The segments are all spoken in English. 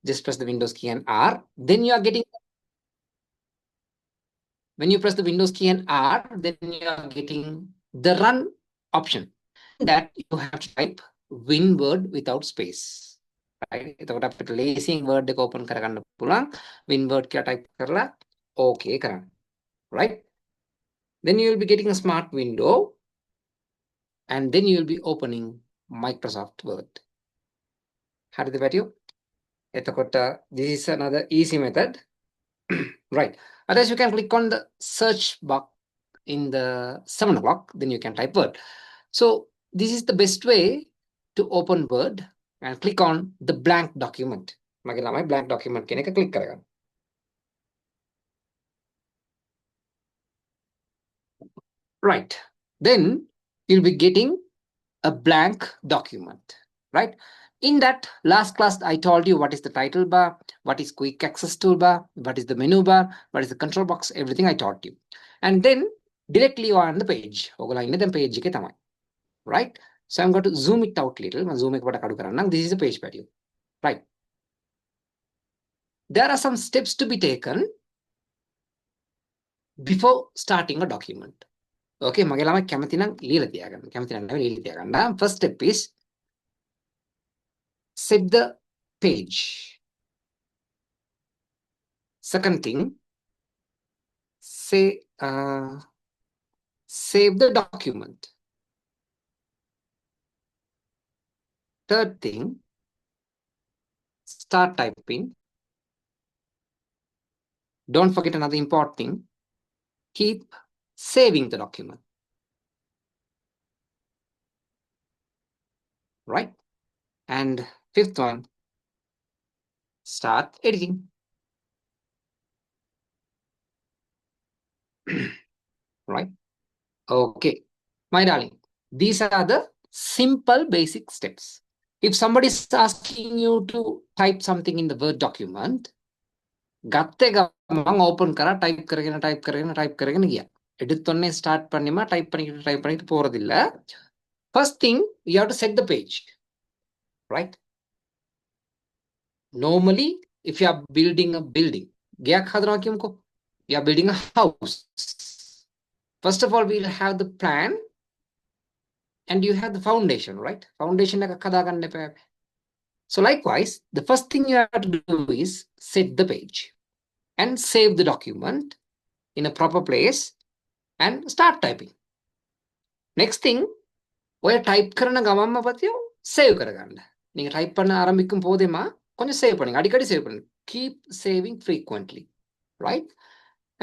Just press the Windows key and R. Then you are getting, when you press the Windows key and R, then you are getting the run option. In that, you have to type WinWord without space. Right? එතකොට අපිට ලේසියෙන් word එක open කරගන්න පුළුවන්. WinWord කියලා type කරලා okay කරන්න. Right? Then you will be getting a smart window and then you will be opening Microsoft Word. හරිද පැටියෝ? එතකොට this is another easy method. Right. Otherwise, you can click on the search box in the 7 o'clock, then you can type Word. So this is the best way to open Word and click on the blank document. මගේ ළමයි blank document කියන එක click කරගන්න. Right. Then you'll be getting a blank document, right? In that last class, I told you what is the title bar, what is quick access toolbar, what is the menu bar, what is the control box, everything I taught you. And then directly you are on the page. ඔයගොල්ලෝ ඉන්නේ දැන් page එකේ තමයි. Right? So I'm going to zoom it out little. මම zoom එක පොඩක් අඩු කරන්නම්. This is a page value. Right. There are some steps to be taken before starting a document. Okay, මගේ ළමයි කැමති නම් ලියලා තියාගන්න. කැමති නම් නෙවෙයි ලියලා තියාගන්න. First step is set the page. Second thing, save the document. Third thing, start typing. Don't forget another important thing. Keep saving the document. Right? And fifth one, start editing. Right? Okay. My darling, these are the simple basic steps. If somebody is asking you to type something in the Word document, ගත්තේ ගමන් open කරා type කරගෙන ගියා. edit ඔන්නේ start பண்ணிமா type பண்ணிட்டு போறதில்ல. First thing, you have to set the page. Right? Normally, if you are building a building, ගයක් හදනවා කියමුකෝ. You are building a house. First of all, we'll have the plan and you have the foundation, right? Foundation එකක් හදාගන්න එපා. So likewise, the first thing you have to do is set the page and save the document in a proper place and start typing. Next thing, ඔය type කරන ගමන්ම පතියෝ save කරගන්න. நீங்க type பண்ண ஆரம்பிக்கும் போதேமா கொஞ்சம் save பண்ணுங்க. அடிக்கடி save பண்ணுங்க. Keep saving frequently, right?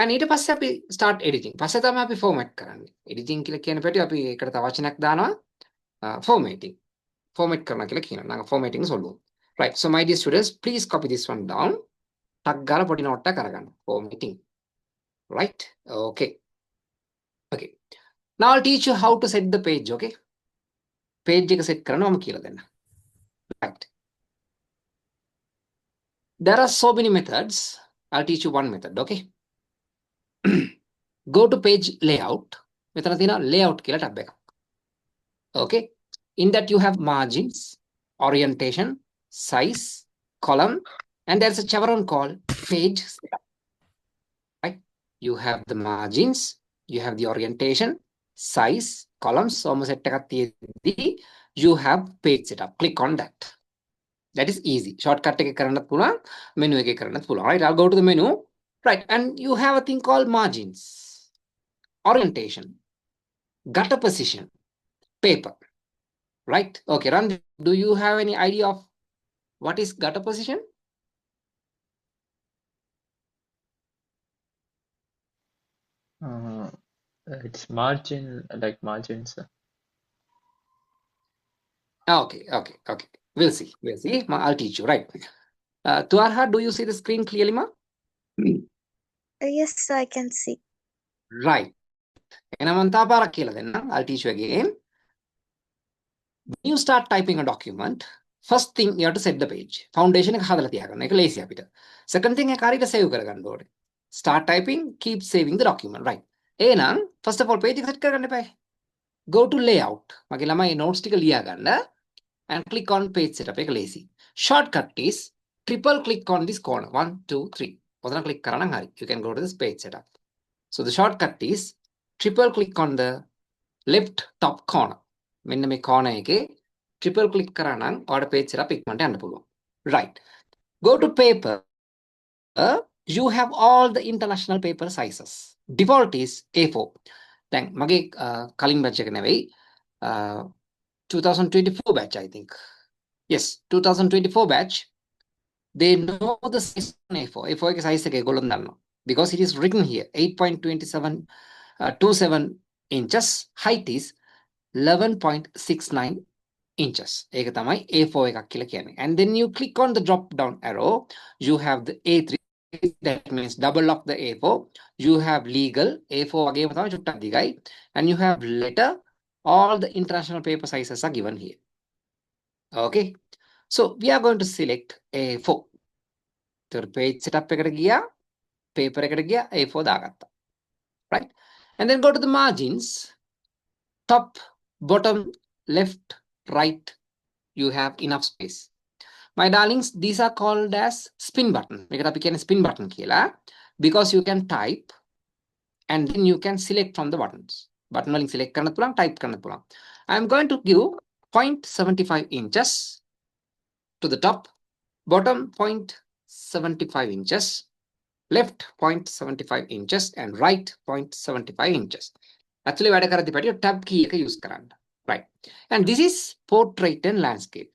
And ඊට පස්සේ අපි start editing. පස්සේ තමයි අපි format කරන්නේ. Editing කියලා කියන පැටි අපි ඒකට තව වචනයක් දානවා formatting. Format කරනවා කියලා කියනවා. நாங்க formatting சொல்லுவோம். Right. So my dear students, please copy this one down. ටක් ගාලා පොඩි note එකක් අරගන්න. Formatting. Right? Okay. Okay. Now I'll teach you how to set the page, okay? Page එක set කරනවා මම කියලා දෙන්න. Right. There are so many methods. I'll teach you one method, okay? Go to page layout. මෙතන තියෙනවා layout කියලා tab එකක්. Okay? In that you have margins, orientation, size, column, and there's a chevron called page setup. Right? You have the margins, you have the orientation, size, columns, almost set එකක් තියෙද්දී you have page setup. Click on that. That is easy. Shortcut එකේ කරන්නත් පුළුවන්, menu එකේ කරන්නත් පුළුවන්. Right? I'll go to the menu. Right, and you have a thing called margins, orientation, gutter position, paper. Right? Okay, Ran, do you have any idea of what is gutter position? It's margin, like margins. Okay. We'll see. I'll teach you. Right. Tuarha, do you see the screen clearly, ma? Yes, I can see. Right. I'll teach you again. When you start typing a document, first thing you have to set the page. Foundation එක හදලා තියාගන්න. ඒක ලේසි අපිට. Second thing එක හරියට save කරගන්න ඕනේ. Start typing, keep saving the document. Right. එහෙනම් first of all page එක set කරගන්න එපා. Go to layout. මගේ ළමයි notes ටික ලියා ගන්න and click on page setup. ඒක ලේසි. Shortcut is triple click on this corner. 1, 2, 3. ඔතන click කරා නම් හරි. You can go to this page setup. So the shortcut is triple click on the left top corner. මෙන්න මේ corner එකේ triple click කරා නම් ඔයාලට page setup ඉක්මනට යන්න පුළුවන්. Right. Go to paper. You have all the international paper sizes. Default is A4. දැන් මගේ කලින් batch එක නෙවෙයි 2024 batch I think. Yes, 2024 batch. They know the size on A4. A4 එක size එක ඒගොල්ලෝ දන්නවා. Because it is written here 8.27 inches. Height is 11.69 inches. ඒක තමයි A4 එකක් කියලා කියන්නේ. And then you click on the drop down arrow. You have the A3. That means double of the A4. You have legal A4 වගේම තමයි චුට්ටක් දිගයි. And you have letter. All the international paper sizes are given here. Okay. So we are going to select A4. The page setup එකට ගියා, paper එකට ගියා, A4 දාගත්තා. Right? And then go to the margins. Top, bottom, left, right. You have enough space. My darlings, these are called as spin button. මේකට අපි කියන්නේ spin button කියලා. Because you can type and then you can select from the buttons. Button වලින් select කරන්න පුළුවන්, type කරන්න පුළුවන්. I am going to give 0.75 inches to the top, bottom 0.75 inches, left 0.75 inches, and right 0.75 inches. Actually, වැඩ කරද්දී පැටිය tab key එක use කරන්න. Right. And this is portrait and landscape.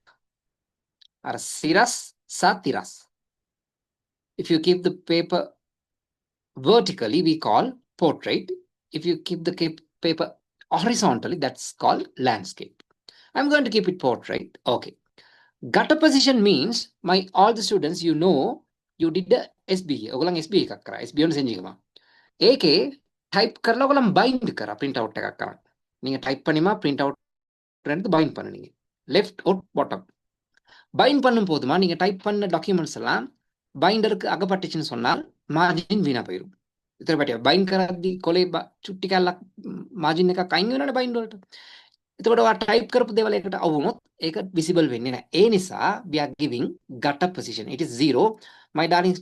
Or siras satiras. If you keep the paper vertically, we call portrait. If you keep the paper horizontally, that's called landscape. I'm going to keep it portrait. Okay. Gutter position means all the students, you know, you did the SBA. ඔයගොල්ලන් SBA එකක් කරා. SBA වල සෙන්ජිකම. ඒකේ type කරලා ඔයගොල්ලන් bind කරා print out එකක් කරා. நீங்க type பண்ணிமா print out எடுத்து bind பண்ணுனீங்க. Left or bottom. Bind பண்ணும் போதுமா நீங்க type பண்ண documents எல்லாம் binderக்கு அகப்பட்டுச்சுன்னு சொன்னால் margin வீணா போயிடும். ඉතින් පැටිය bind කරද්දී කොලේ චුට්ටි කැල්ලක් margin එකක් අයින් වෙනවනේ bind වලට. එතකොට ඔයා type කරපු දේවල් එකට අවුනොත් ඒක visible වෙන්නේ නැහැ. ඒ නිසා we are giving gutter position. It is 0. My darlings,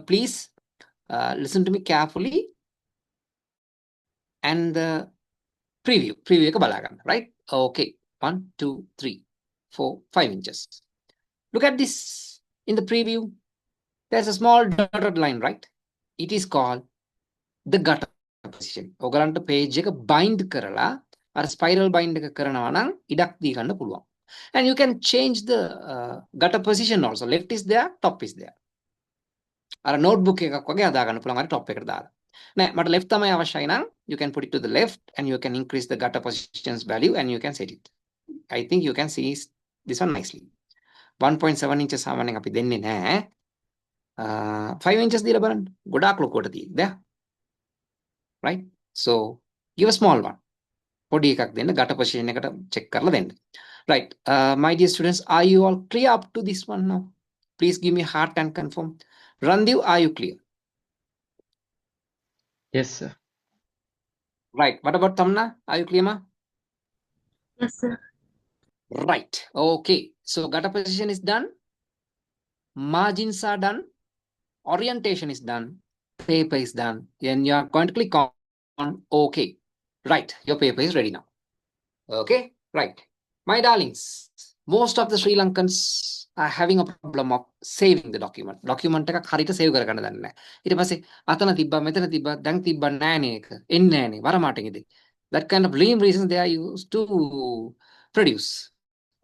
please listen to me carefully and the preview එක බලා ගන්න. Right? Okay. 1, 2, 3, 4, 5 inches. Look at this in the preview. There's a small dotted line, right? It is called the gutter position. ඔයගලන්ට page එක bind කරලා අර spiral bind එක කරනවා නම් ඉඩක් දී ගන්න පුළුවන්. And you can change the gutter position also. Left is there, top is there. අර notebook එකක් වගේ හදා ගන්න පුළුවන් අර top එකට දාලා. නෑ මට left තමයි අවශ්‍යයි නම් you can put it to the left and you can increase the gutter positions value and you can set it. I think you can see this one nicely. 1.7 inches සාමාන්‍යයෙන් අපි දෙන්නේ නැහැ. 5 inches දීලා බලන්න. ගොඩාක් ලොකුවට තියෙන්නේ. Right? So give a small one. පොඩි එකක් දෙන්න gutter position එකට check කරලා දෙන්න. Right. My dear students, are you all clear up to this one now? Please give me a heart and confirm. Randiv, are you clear? Yes, sir. Right. What about Tamna? Are you clear, ma? Yes, sir. Right. Okay. So gutter position is done. Margins are done. Orientation is done. Paper is done. Then you are going to click on OK. Right. Your paper is ready now. Okay. Right. My darlings, most of the Sri Lankans are having a problem of saving the document. Document එකක් හරියට save කරගන්න දන්නේ නැහැ. ඊට පස්සේ අතන තිබ්බා මෙතන තිබ්බා දැන් තිබ්බා නෑනේ ඒක. එන්නේ නෑනේ වරමාටෙකදී. That kind of lame reasons they are used to produce.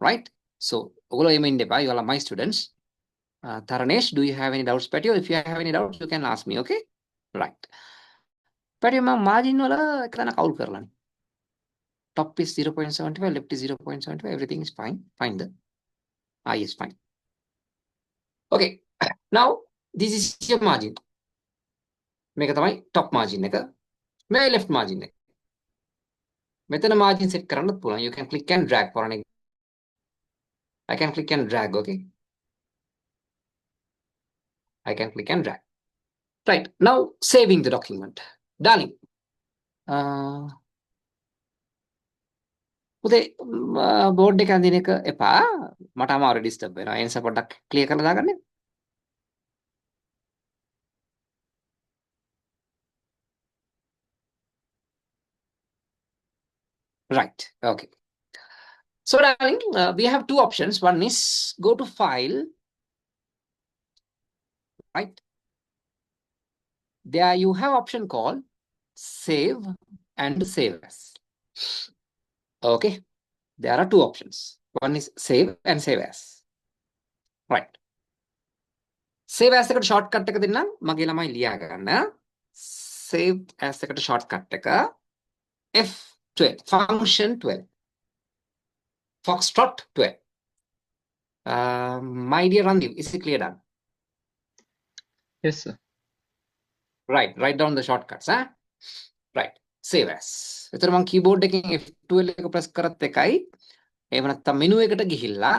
Right? So ඔයගොල්ලෝ එමෙ ඉන්න එපා. You all are my students. Taranesh, do you have any doubts, Patio? If you have any doubts, you can ask me, okay? Right. Patio, ma margin wala ekdana kaul karlani. Top is 0.75, left is 0.75, everything is fine. Fine the I is fine. Okay. Now this is your margin. මේක තමයි top margin එක. මේ left margin එක. මෙතන margin set කරන්නත් පුළුවන්. You can click and drag for an example. I can click and drag, okay? I can click and drag. Right. Now saving the document. Darling. උදේ board එක අඳින එක එපා. මට අමාරු ඩිස්ටර්බ් වෙනවා. ඒ නිසා පොඩ්ඩක් ක්ලියර් කරලා දාගන්න. Right. Okay. So, darling, we have two options. One is go to file, right? There you have option called save and save as. Okay. There are two options. One is save and save as. Right. Save as එකට shortcut එක දෙන්නම්. මගේ ළමයි ලියා ගන්න. Save as එකට shortcut එක F12 function 12. Foxtrot 12. My dear Randeep, is it clear done? Yes, sir. Right, write down the shortcuts, huh? Right, save as. එතකොට මම keyboard එකෙන් F12 එක press කරත් එකයි. එහෙම නැත්නම් menu එකට ගිහිල්ලා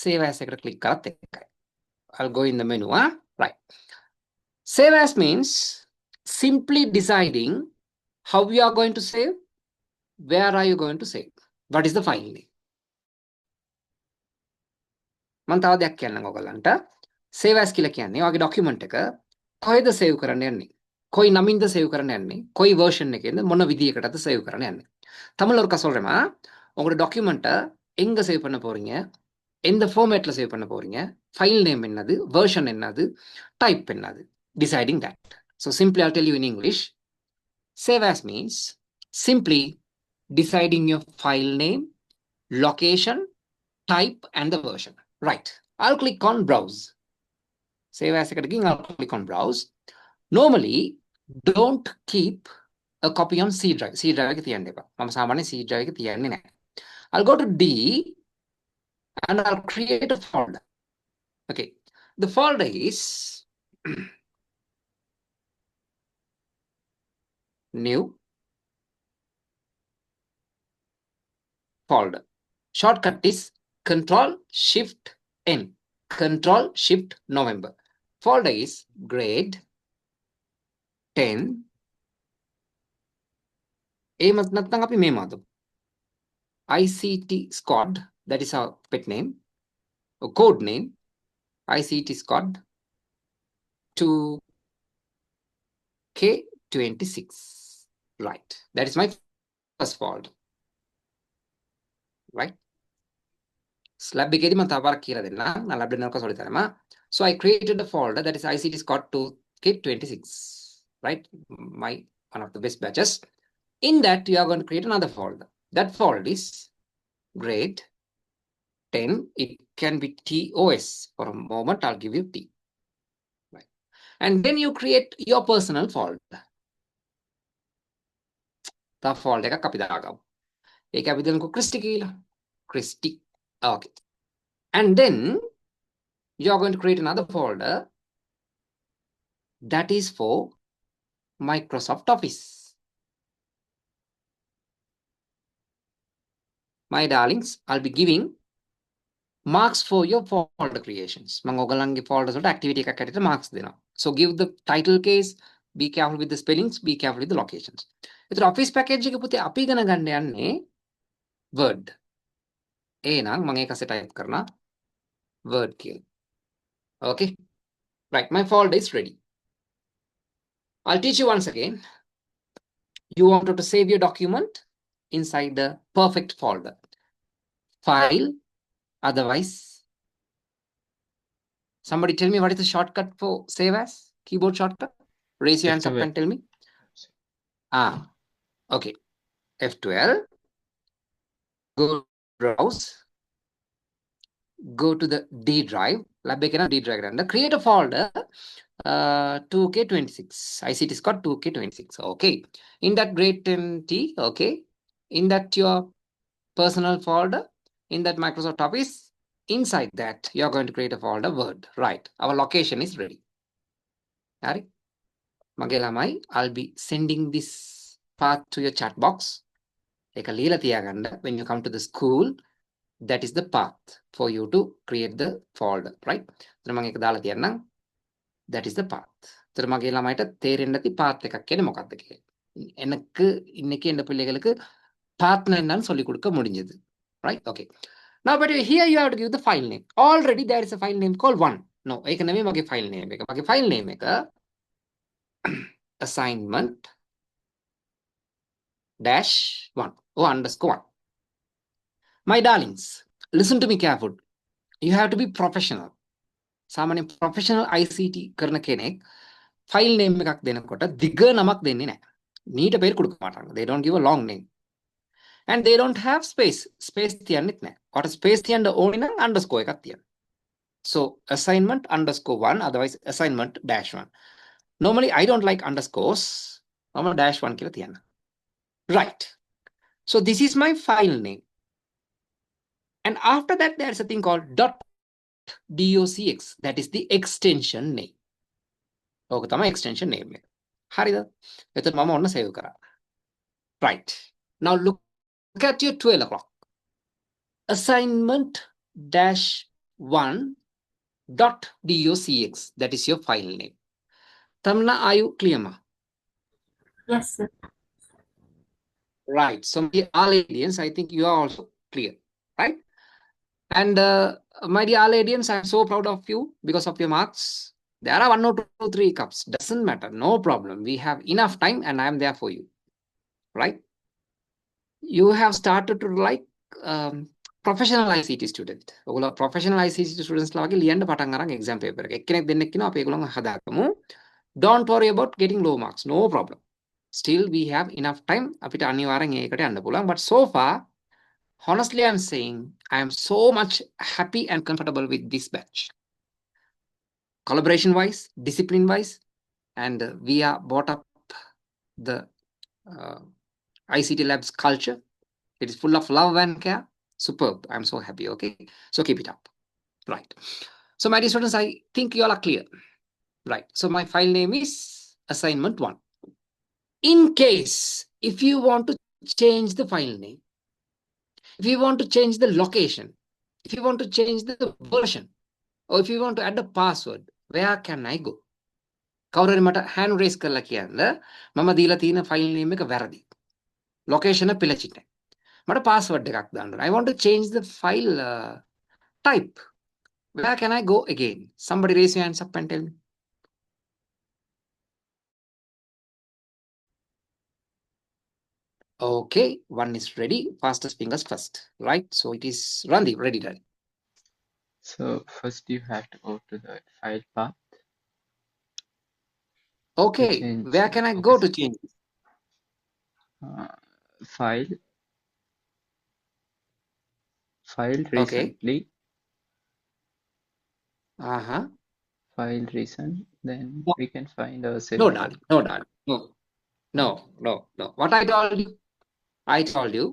save as එකට click කරත් එකයි. I'll go in the menu, huh? Right. Save as means simply deciding how you are going to save, where are you going to save, what is the file name. මම තව දෙයක් කියන්නම් ඔයගලන්ට. save as කියලා කියන්නේ ඔයගේ document එක කොහෙද save කරන්න යන්නේ? කොයි නමින්ද save කරන්න යන්නේ? කොයි version එකේද මොන විදියකටද save කරන්න යන්නේ? தமிழ்ல ஒருக்கா சொல்றேமா, உங்களோட டாக்குமெண்ட்டை எங்க சேவ் பண்ண போறீங்க, எந்த ஃபார்மேட்ல சேவ் பண்ண போறீங்க, ஃபைல் நேம் என்னது, வெர்ஷன் என்னது, டைப் என்னது, deciding that. So simply I'll tell you in English. Save as means simply deciding your file name, location, type and the version. Right. I'll click on browse. Save as එකටකින් I'll click on browse. Normally don't keep a copy on C drive. C drive එක තියන්න එපා. මම සාමාන්‍යයෙන් C drive එක තියන්නේ නැහැ. I'll go to D and I'll create a folder. Okay. The folder is new folder. Shortcut is Control Shift N. Control Shift November. Folder is grade 10. එහෙමත් නැත්නම් අපි මේ මාදමු. ICT Squad, that is our pet name, or code name, ICT Squad 2K26. Right. That is my first folder. Right. Slab එකේදී මම තව පාරක් කියලා දෙන්නම්. நான் lab දෙන්නක සොරි තරම. So I created a folder that is ICT Squad 2K26. Right. One of the best batches. In that you are going to create another folder. That folder is grade 10. It can be TOS. For a moment, I'll give you T. Right. And then you create your personal folder. The folder එකක් අපි දාගමු. ඒක අපි දෙන්නකො Christy කියලා. Christy. Okay. And then you are going to create another folder that is for Microsoft Office. My darlings, I'll be giving marks for your folder creations. මම ඔයගලන්ගේ folders වලට activity එකක් හැටියට marks දෙනවා. So give the title case, be careful with the spellings, be careful with the locations. ඒතර office package එක පුතේ අපි ඉගෙන ගන්න යන්නේ word. එහෙනම් මම ඒක අස්සේ type කරනවා word කියලා. Okay? Right, my folder is ready. I'll teach you once again. You wanted to save your document inside the perfect folder. File, otherwise. Somebody tell me what is the shortcut for save as? Keyboard shortcut? Raise your hands up F12. and tell me. Okay. F12. Go browse. Go to the D drive. Lab එකේ D drive ගන්න. Create a folder. 2K26. ICT Squad 2K26. Okay. In that grade 10T. Okay. In that your personal folder. In that Microsoft Office. Inside that, you're going to create a folder Word. Right. Our location is ready. Right? මගේ ළමයි, I'll be sending this path to your chat box. ඒක ලියලා තියාගන්න. When you come to the school, that is the path for you to create the folder. Right? එතන මම ඒක දාලා තියන්නම්. That is the path. එතන මගේ ළමයිට තේරෙන්න ඇති path එකක් කියන්නේ මොකක්ද කියලා. எனக்கு இன்னைக்கு இந்த பிள்ளைகளுக்கு path என்னன்னு சொல்லி கொடுக்க முடிஞ்சது. Right? Okay. Now, but here you have to give the file name. Already there is a file name called 1. No, ඒක නෙමෙයි මගේ file name එක. මගේ file name එක assignment -1. or underscore 1. My darlings, listen to me carefully. You have to be professional. සාමාන්‍ය professional ICT කරන කෙනෙක් file name එකක් දෙනකොට දිග නමක් දෙන්නේ නැහැ. නීට පෙර කුඩු මාටන්න. They don't give a long name. And they don't have space. Space තියන්නෙත් නැහැ. කොට space තියන්න ඕනේ නම් underscore එකක් තියන්න. So assignment underscore 1, otherwise assignment dash 1. Normally I don't like underscores. I'm dash 1 කියලා තියන්න. Right. So this is my file name. And after that, there's a thing called .docx. That is the extension name. ඕක තමයි extension name එක. හරිද? එතකොට මම ඔන්න save කරා. Right. Now look at your 12 o'clock. Assignment dash 1 .docx. That is your file name. Tamna, are you clear, ma? Yes, sir. Right. So my all audience, I think you are also clear, right? And my dear all audience, I'm so proud of you because of your marks. There are 1 or 2 or 3 cups. Doesn't matter. No problem. We have enough time and I am there for you. Right? You have started to like professional ICT student. ඔගොල්ලෝ professional ICT students ලා වගේ ලියන්න පටන් අරන් exam paper එක. එක්කෙනෙක් දෙන්නෙක් කියනවා අපි ඒගොල්ලෝ හදාගමු. Don't worry about getting low marks. No problem. Still we have enough time. අපිට අනිවාර්යෙන් ඒකට යන්න පුළුවන්. But so far, honestly, I'm saying I am so much happy and comfortable with this batch. Collaboration wise, discipline wise, and we are brought up the ICT labs culture. It is full of love and care. Superb. I'm so happy. Okay. So keep it up. Right. So my dear students, I think you all are clear. Right. So my file name is assignment 1. In case, if you want to change the file name, if you want to change the location, if you want to change the version, or if you want to add a password, where can I go? කවුරුහරි මට hand raise කරලා කියන්න මම දීලා තියෙන file name එක වැරදි. Location එක පිළිචින්නේ. මට password එකක් දාන්න ඕන. I want to change the file type. Where can I go again? Somebody raise your hands up and tell me. Okay, one is ready. Fastest fingers first, right? So it is Randi, ready, Randi. So first you have to go to the file path. Okay, change where can I go to change it? File Okay. recently, Uh-huh. file recent, then No. we can find our No, save file. darling. No, darling. No. No, no, no. What I told you? I told you,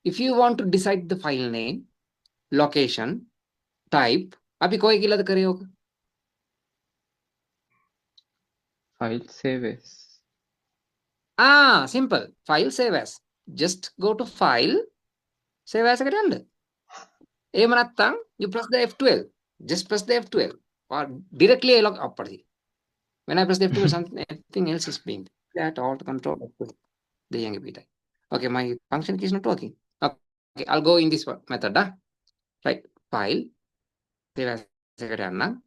if you want to decide the file name, location, type, අපි කොයි කියලාද කරේ ඕක? File save as. Simple. File save as. Just go to file, save as එකට යන්න. එහෙම නැත්නම් you press the F12. Just press the F12 or directly log up. When I press the F12, something else is being that alt control F12. Okay, my function key is not working. Okay, I'll go in this method. Right, file, save as එකට යන්න.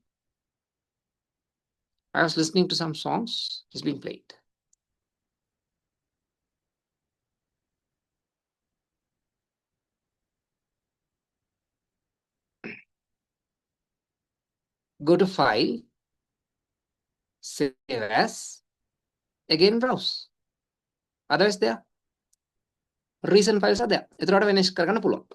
I was listening to some songs. It's being played. Go to file, save as, again browse. Otherwise there, recent files are there. එතකොට වෙනස් කරගන්න පුළුවන්.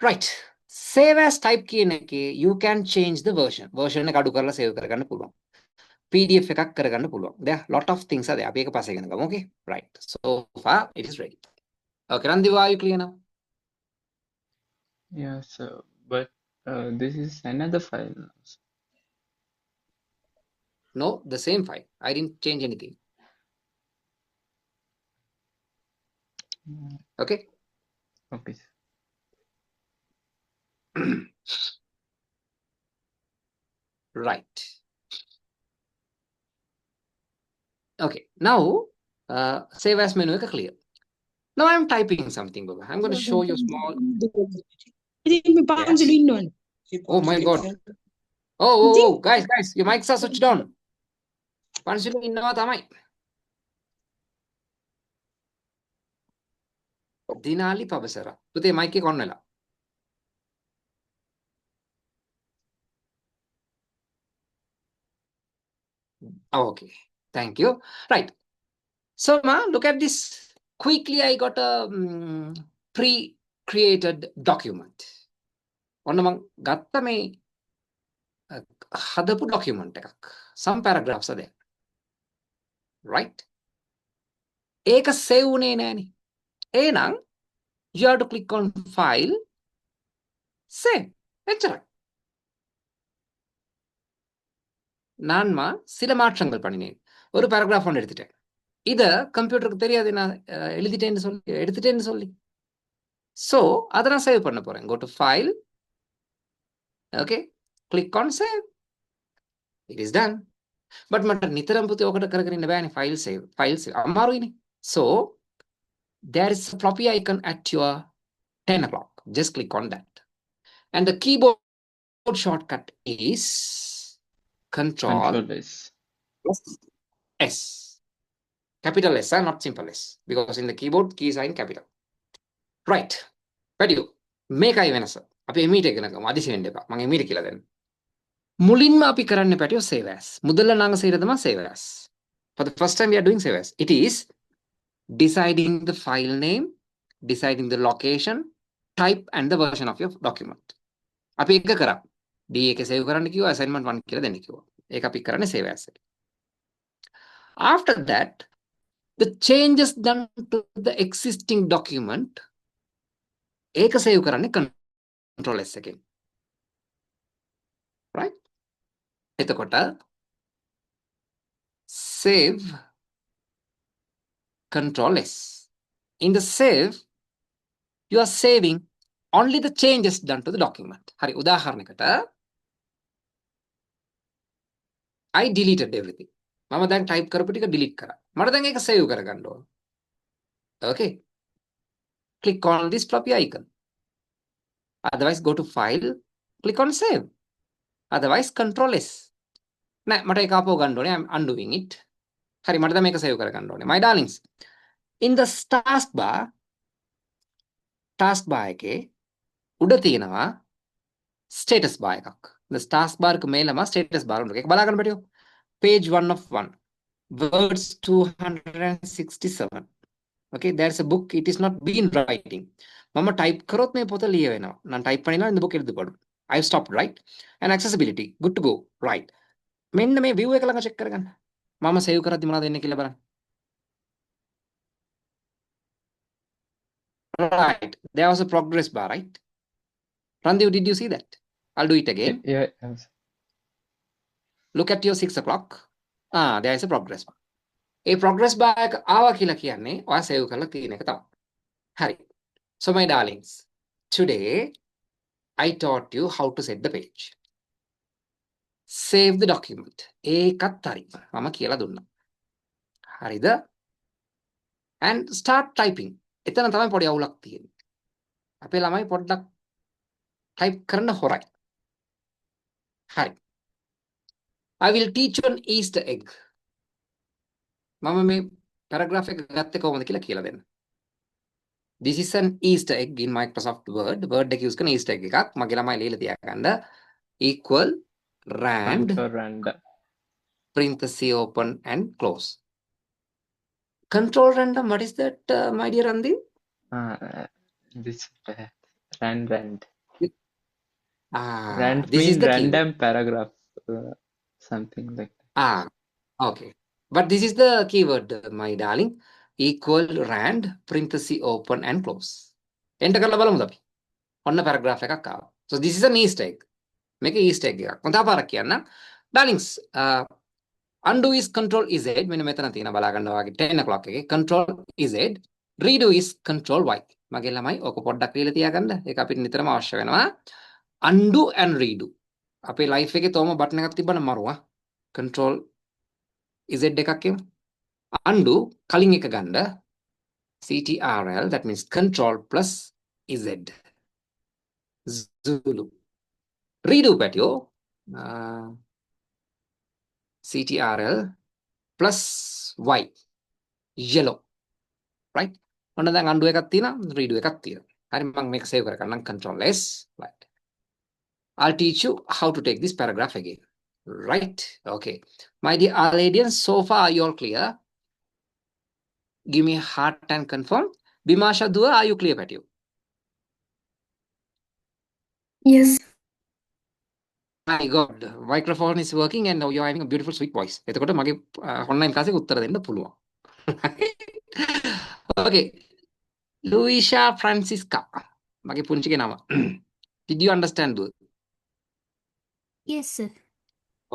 Right. Save as type කියන එකේ you can change the version. Version එක අඩු කරලා save කරගන්න පුළුවන්. PDF එකක් කරගන්න පුළුවන්. There are lot of things are there. අපි ඒක පස්සේ ඉගෙන ගමු. Okay. Right. So far it is ready. Okay, Randiva, are you clear now? Yeah, so but this is another file now. No, the same file. I didn't change anything. Okay. Okay. Right. Okay. Now, save as menu එක clear. Now I'm typing something, Baba. I'm going to show you small. Yes. Oh my God. Oh, guys, your mics are switched on. පන්සිලු ඉන්නවා තමයි. Dinali Pabasara. Today, Mike Cornella. Okay, thank you. Right. So, Ma, look at this. Quickly, I got a pre-created document. ඔන්න මං ගත්ත මේ හදපු document එකක්. Some paragraphs are there. Right? ඒක save වුණේ නෑනේ. එහෙනම් you have to click on file, save. එච්චරයි. நான்மா சில மாற்றங்கள் பண்ணினேன். ஒரு paragraph ஒன்று எடுத்துட்டேன். இத கம்ப்யூட்டருக்கு தெரியாது நான் எடுத்துட்டேன்னு சொல்லி. So, அதை நான் சேவ் பண்ண போறேன். Go to file. Okay. Click on save. It is done. But මට නිතරම පුතේ ඔකට කරගෙන ඉන්න බෑනේ file save. අමාරුයිනේ. So, there is a floppy icon at your 10 o'clock. Just click on that. And the keyboard shortcut is Control S. S. Capital S, not simple S. Because in the keyboard, keys are in capital. Right. Pedio. මේකයි වෙනස. අපි එමීට එකනකම අදිසි වෙන්න එපා. මම එමීට කියලා දෙන්න. මුලින්ම අපි කරන්න පැටියෝ save as. මුදල්ල නාග සේරදම save as. For the first time we are doing save as. It is deciding the file name, deciding the location, type and the version of your document. අපි එක කරා. D එක save කරන්න කිව්වා assignment 1 කියලා දෙන්න කිව්වා. ඒක අපි කරන්නේ save as. After that, the changes done to the existing document ඒක save කරන්නේ control S එකෙන්. Right? එතකොට save control S. In the save, you are saving only the changes done to the document. හරි උදාහරණයකට I deleted everything. මම දැන් type කරපු ටික delete කරා. මට දැන් ඒක save කරගන්න ඕන. Okay. Click on this floppy icon. Otherwise, go to file, click on save. Otherwise, control S. නෑ මට ඒක ආපහු ගන්න ඕනේ. I'm undoing it. හරි මට දැන් මේක save කරගන්න ඕනේ. My darlings. In the taskbar එකේ උඩ තියෙනවා status bar එකක්. The taskbar එක මේලම status bar එක. ඒක බලා ගන්න බැටියෝ. Page 1 of 1. Words 267. Okay, there's a book. It is not been writing. Mama type කරොත් මේ පොත ලියවෙනවා. නම් type பண்ணினா இந்த book எழுதப்படும். I've stopped, right? And accessibility. Good to go. Right. මෙන්න මේ view එක ළඟ check කරගන්න. මම save කරද්දි මොනවද එන්නේ කියලා බලන්න. Right. There was a progress bar, right? Randev, did you see that? I'll do it again. Yeah. Look at your 6 o'clock. There is a progress bar. A progress bar එක ආවා කියලා කියන්නේ ඔයා save කරලා තියෙන එක තමයි. හරි. So my darlings, today I taught you how to set the page. Save the document. ඒකත් හරි. මම කියලා දුන්නා. හරිද? And start typing. එතන තමයි පොඩි අවුලක් තියෙන්නේ. අපේ ළමයි පොඩ්ඩක් type කරන්න හොරයි. හරි. I will teach you an Easter egg. මම මේ paragraph එක ගත්තේ කොහොමද කියලා කියලා දෙන්න. This is an Easter egg in Microsoft Word. Word එක use කරන Easter egg එකක්. මගේ ළමයි ලියලා තියාගන්න. Equal rand parenthesis open and close. Control random. What is that, my dear Andy? This rand. Rand this is the random keyword. paragraph, something like that. Okay. But this is the keyword, my darling. Equal rand parenthesis open and close. Enter කරලා බලමුද අපි? ඔන්න paragraph එකක් ආවා. So this is an Easter egg. මේක Easter egg එකක්. මම තව පාරක් කියන්නම්. Darlings, undo is control Z. මෙන්න මෙතන තියෙන බලා ගන්නවා වගේ 10 o'clock එකේ control Z. Redo is control Y. මගේ ළමයි ඔක පොඩ්ඩක් ලියලා තියාගන්න. ඒක අපිට නිතරම අවශ්‍ය වෙනවා. Undo and redo. අපේ life එකේ තෝම බටන් එකක් තිබ්බනම් මරුවා. Control Z එකක් කියමු. Undo කලින් එක ගන්න. CTRL, that means control plus Z. Zulu. Redo පැටියෝ. CTRL plus Y. Yellow. Right? ඔන්න දැන් undo එකක් තියෙනවා redo එකක් තියෙනවා. හරි මම මේක save කරගන්නම් control S. Right. I'll teach you how to take this paragraph again. Right. Okay. My dear Arladians, so far are you all clear? Give me a heart and confirm. Bimasha Dua, are you clear, Patio? Yes. My God, microphone is working and now you're having a beautiful sweet voice. එතකොට මගේ online class එක උත්තර දෙන්න පුළුවන්. Okay. Luisha Francisca. මගේ පුංචිගේ නම. Did you understand Dua? Yes, sir.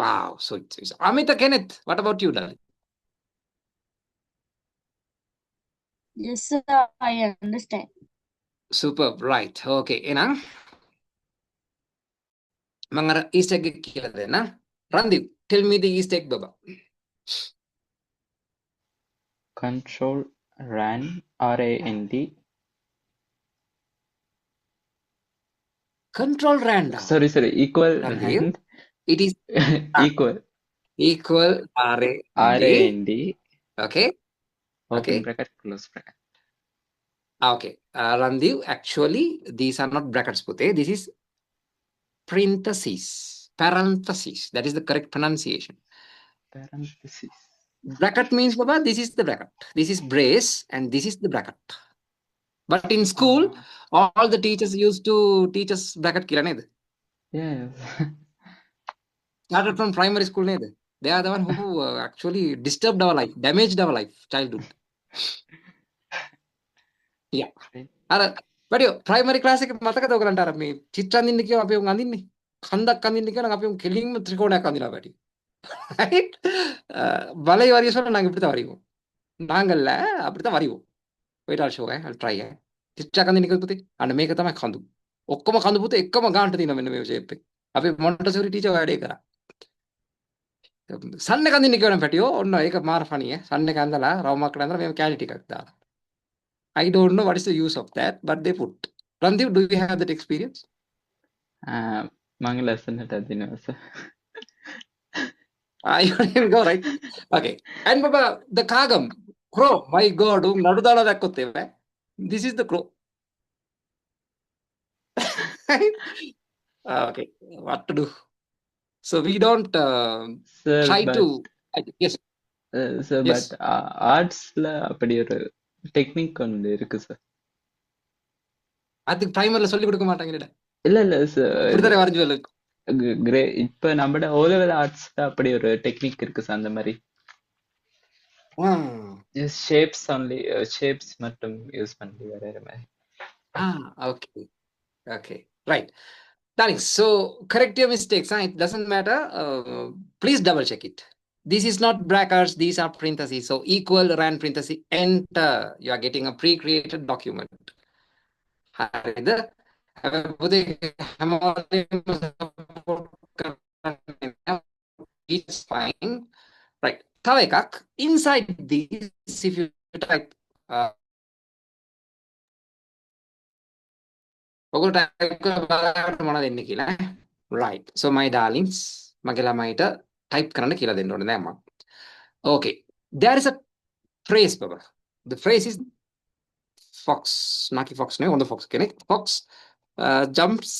Wow, sweet. Amita Kenneth, what about you, darling? Yes, sir. I understand. Superb, right. Okay, එහෙනම් මම අර Easter egg කියලා දෙන්න. Randeep, tell me the Easter egg, Baba. Control RAND RAND. Control random. Sorry, equal Randeep, RAND it is equal equal RAND. RAND Okay, open okay, bracket close bracket. okay. Randeep, actually, these are not brackets, Pute. This is parentheses. Parentheses. That is the correct pronunciation. Parenthesis. Bracket means, Baba, this is the bracket. This is brace and this is the bracket. But in school, all the teachers used to teach us bracket කියලා නේද? Yes. Started from primary school නේද? They are the one who actually disturbed our life, damaged our life, childhood. Yeah. අර වැඩියෝ primary class එකේ මතකද ඔයගලන්ට අර මේ චිත්‍ර අඳින්න කියව අපි උන් අඳින්නේ. කන්දක් අඳින්න කියනවා අපි උන් කෙලින්ම ත්‍රිකෝණයක් අඳිනවා වැඩි. Right? வலை வரைய சொன்னா நாங்க இப்படி தான் வரைவோம். நாங்கல்ல அப்படித்தான் வரைவோம். Wait, I'll show. I'll try. චිත්‍රයක් අඳින්න කිව්වොත් පුතේ අන්න මේක තමයි කඳු. ඔක්කොම කඳු පුතේ එකම ගානට තියෙනවා මෙන්න මේ shape එක. අපි මොන්ටසෝරි ටීචර් වැඩේ කරා. සන්න එක අඳින්න කියවනම් පැටියෝ ඔන්න ඒක මාර ෆනි ඈ. සන්න එක අඳලා රවුමක් ඇඳලා මේක කැලි ටිකක් දාලා. I don't know what is the use of that, but they put. Randeep, do you have that experience? මගේ ලස්සනට අදිනවා sir. You didn't go right. Okay. And Baba, the Kagam, crow. My God, nadu dala dakkotte hai. This is the crow. Okay, what to do? So we don't Sir, try but to. Yes, sir, yes. but artsல அப்படி ஒரு technique ஒன்று இருக்கு sir. அதுக்கு primerல சொல்லி கொடுக்க மாட்டாங்கடா. இல்ல sir, இப்படிதானே வரைஞ்சு வரல. இப்ப நம்மட O level ஆர்ட்ஸ்ல அப்படி ஒரு டெக்னிக் இருக்கு சார். அந்த மாதிரி ஷேப்ஸ் only ஷேப்ஸ் மட்டும் யூஸ் பண்ணி வரையற மாதிரி. Okay, okay, right. Darling, so correct your mistakes. It doesn't matter. Please double check it. This is not brackets. These are parentheses. So equal rand parenthesis enter. You are getting a pre-created document. It's fine. Right. තව එකක් inside this if you type ඔයගොල්ලෝ type කරලා බලන්න මොනවද එන්නේ කියලා. Right. So my darlings මගේ ළමයිට type කරන්න කියලා දෙන්න ඕනේ දැන් මම. Okay. There is a phrase, Baba. The phrase is fox. Naki fox නෙවෙයි හොඳ fox කෙනෙක්. Fox jumps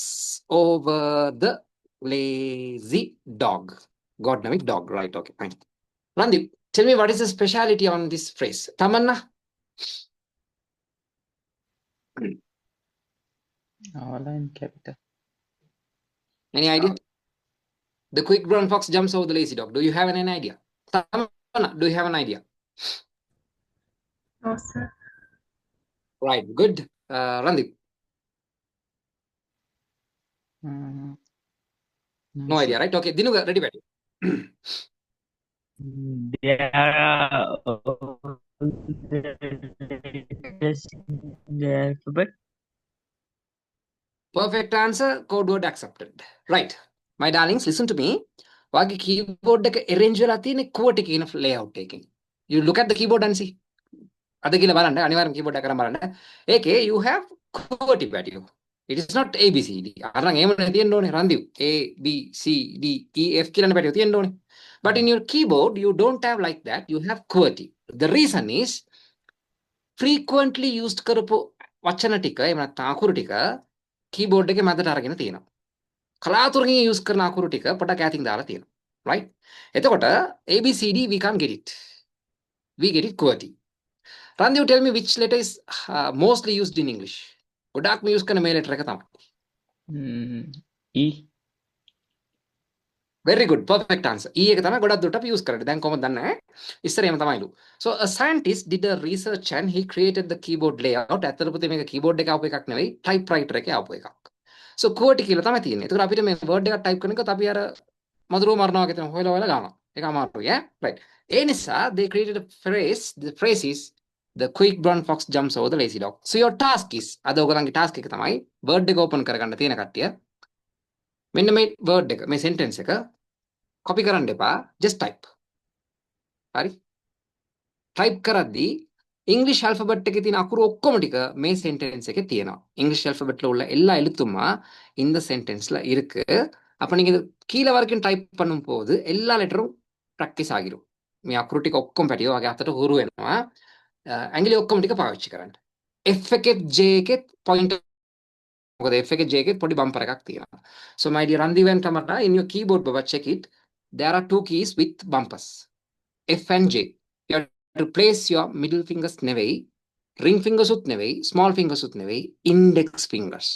over the lazy dog. God name it dog. Right. Okay. Fine. Randeep, tell me what is the speciality on this phrase? Tamanna? all in capital. Any idea? The quick brown fox jumps over the lazy dog. Do you have an idea? Tamanna, do you have an idea? No, sir. Right. Good. Randeep? No idea, right? Okay. Dinuga, ready, ready. The alphabet. Perfect answer. Code word accepted. Right. My darlings, listen to me. Wagi keyboard එක arrange වෙලා තියෙන්නේ කුවට කියන layout එකකින්. You look at the keyboard and see. අද කියලා බලන්න අනිවාර්යෙන් keyboard එක කරන් බලන්න. ඒකේ you have QWERTY value. It is not A B C D. අරන් එහෙමනේ තියෙන්න ඕනේ රන්දිව්. A B C D E F කියලානේ පැටියෝ තියෙන්න ඕනේ. But in your keyboard you don't have like that. You have QWERTY. The reason is frequently used කරපු වචන ටික එහෙම නැත්නම් අකුරු ටික keyboard එකේ මැදට අරගෙන තියෙනවා. කලාතුරකින් use කරන අකුරු ටික පොඩක් ඈතින් දාලා තියෙනවා. right? එතකොට ABCD we can't get it. We get it QWERTY. Randiv, tell me which letter is mostly used in English. ගොඩාක්ම use කරන මේ letter එක තමයි. E. Very good, perfect answer. E එක තමයි ගොඩක් දුරට අපි use කරන්නේ. දැන් කොහොමද දන්නේ නැහැ. ඉස්සර එහෙම තමයිලු. So a scientist did a research and he created the keyboard layout. ඇත්තට පුතේ මේක keyboard එකේ ආපු එකක් නෙවෙයි, typewriter එකේ ආපු එකක්. So QWERTY කියලා තමයි තියෙන්නේ. ඒකට අපිට මේ word එකක් type කරනකොට අපි අර මధుරව මරනවා කියන හොයලා ගන්නවා. ඒක අමාරුයි ඈ. Right. ඒ නිසා they created a phrase. The phrase is the quick brown fox jumps over the lazy dog. So your task is අද ඔයගලන්ගේ task එක තමයි word එක open කරගන්න තියෙන කට්ටිය. මෙන්න මේ word එක, මේ sentence එක copy කරන්න එපා, just type. හරි? type කරද්දී English alphabet එකේ තියෙන අකුරු ඔක්කොම ටික මේ sentence එකේ තියෙනවා. English alphabet ல உள்ள எல்லா எழுத்துமா இந்த sentenceல இருக்கு. அப்ப நீங்க இது கீழ வரைக்கும் டைப் பண்ணும்போது எல்லா லெட்டரும் ප්‍රැක්ටිස් ආගිරු. මේ අකුරු ටික ඔක්කොම පැටිය වගේ අතට හුරු වෙනවා. ඇඟිලි ඔක්කොම ටික පාවිච්චි කරන්න. F එකෙත් J එකෙත් pointer මොකද F එකේ J එකෙත් පොඩි බම්පර් එකක් තියෙනවා. So my dear Randiv and Tamara, in your keyboard baba check it. There are two keys with bumpers. F and J. You have to place your middle fingers නෙවෙයි, ring fingers උත් නෙවෙයි, small fingers උත් නෙවෙයි, index fingers.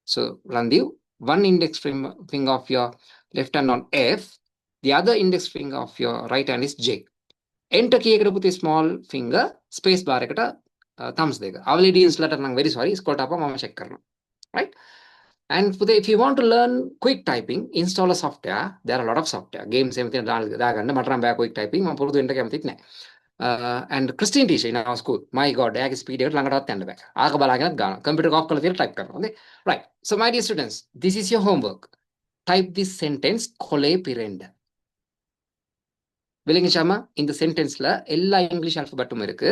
So Randiv, one index finger of your left hand on F, the other index finger of your right hand is J. Enter key එකට පුතේ small finger, space bar එකට thumbs දෙක. Avalidians letter නම් very sorry, scroll tab මම check කරනවා. Right? And පුතේ if you want to learn quick typing, install a software. There are a lot of software. Games everything දාගන්න මට නම් බෑ quick typing. මම පුරුදු වෙන්න කැමතිත් නැහැ. And Christine teacher in our school, my god, එයාගේ speed එකට ළඟටවත් යන්න බෑ. ආක බලාගෙනත් ගන්නවා. computer off කරලා තියලා type කරනවා. හොඳේ? Right. So my dear students, this is your homework. Type this sentence කොලේ පිරෙන්න. விளங்கிச்சாமா? இந்த சென்டென்ஸ்ல எல்லா இங்கிலீஷ் ஆல்பபெட்டும் இருக்கு.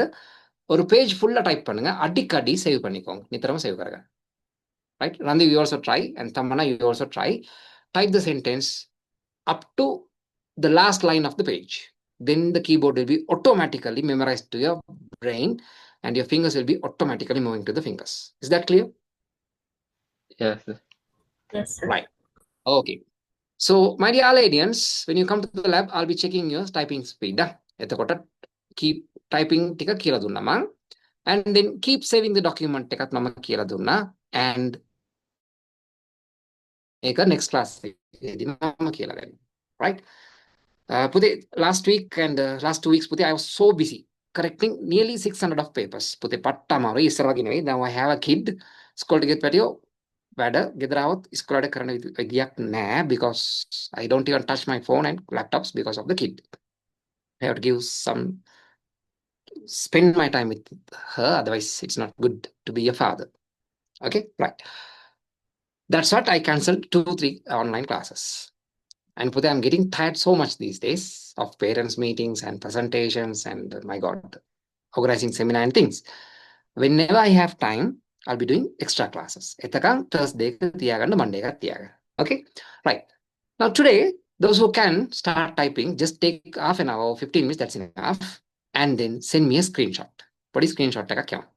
ஒரு பேஜ் ஃபுல்லா டைப் பண்ணுங்க, அடிக்கடி சேவ் பண்ணிக்கோங்க, நித்தரமா save கரங்க. Right? Randiv, you also try, and Tamanna, you also try. Type the sentence up to the last line of the page. Then the keyboard will be automatically memorized to your brain, and your fingers will be automatically moving to the fingers. Is that clear? Yes, sir. Yes, sir. Right. Okay. So, my dear Aladians, when you come to the lab, I'll be checking your typing speed. එතකොට keep typing ටික කියලා දුන්නා මම. And then keep saving the document එකත් මම කියලා දුන්නා. And ඒක next class එකේදී මම කියලා දෙන්නම්. Right? පුතේ last week and last 2 weeks පුතේ I was so busy correcting nearly 600 of papers. පුතේ පට්ටමාරුයි ඉස්සර වගේ නෙවෙයි. Now I have a kid. School ටිකෙත් පැටියෝ වැඩ ගෙදර આવොත් ඉස්කෝලේට කරන ගියක් නැහැ because I don't even touch my phone and laptops because of the kid. I have to give spend my time with her, otherwise it's not good to be a father. Okay, right. That's what I cancelled 2-3 online classes. And Puthe, I'm getting tired so much these days of parents meetings and presentations and my god, organizing seminar and things. Whenever I have time, I'll be doing extra classes. එතකන් Thursday තියාගන්න Monday එකක් තියාගන්න. Okay? Right. Now today, those who can start typing, just take half an hour or 15 minutes, that's enough. And then send me a screenshot. පොඩි screenshot එකක් යවන්න.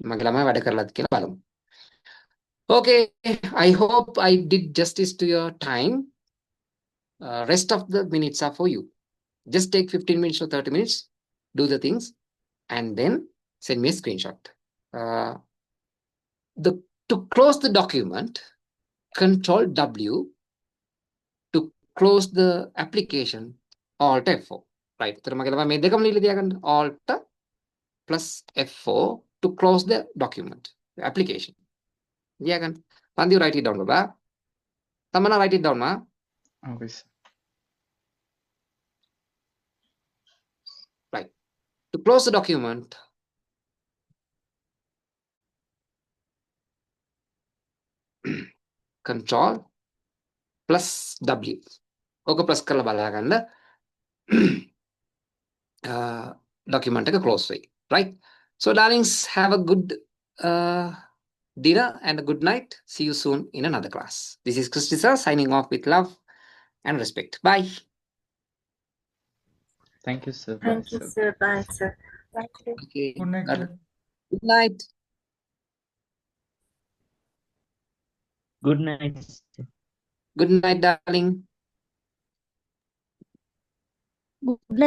මගේ ළමයි වැඩ කරලාද කියලා බලමු. Okay, I hope I did justice to your time. Rest of the minutes are for you. Just take 15 minutes or 30 minutes, do the things, and then send me a screenshot. To close the document, Control W. To close the application, Alt F4. Right. Alt plus F4 to close the document, the application. Yeah, can you write it down, Baba? Tamana, write it down, ma. Okay, sir. Right. To close the document, Control plus W. Okay, plus කරලා බලන්න document එක close way. Right. So darlings, have a good dinner and a good night. See you soon in another class. This is Christy sir signing off with love and respect. Bye. Thank you, sir. Thank Bye, you, sir. sir. Bye, sir. Okay. Good night, sir. Good night. Good night. Good night, darling. Good night.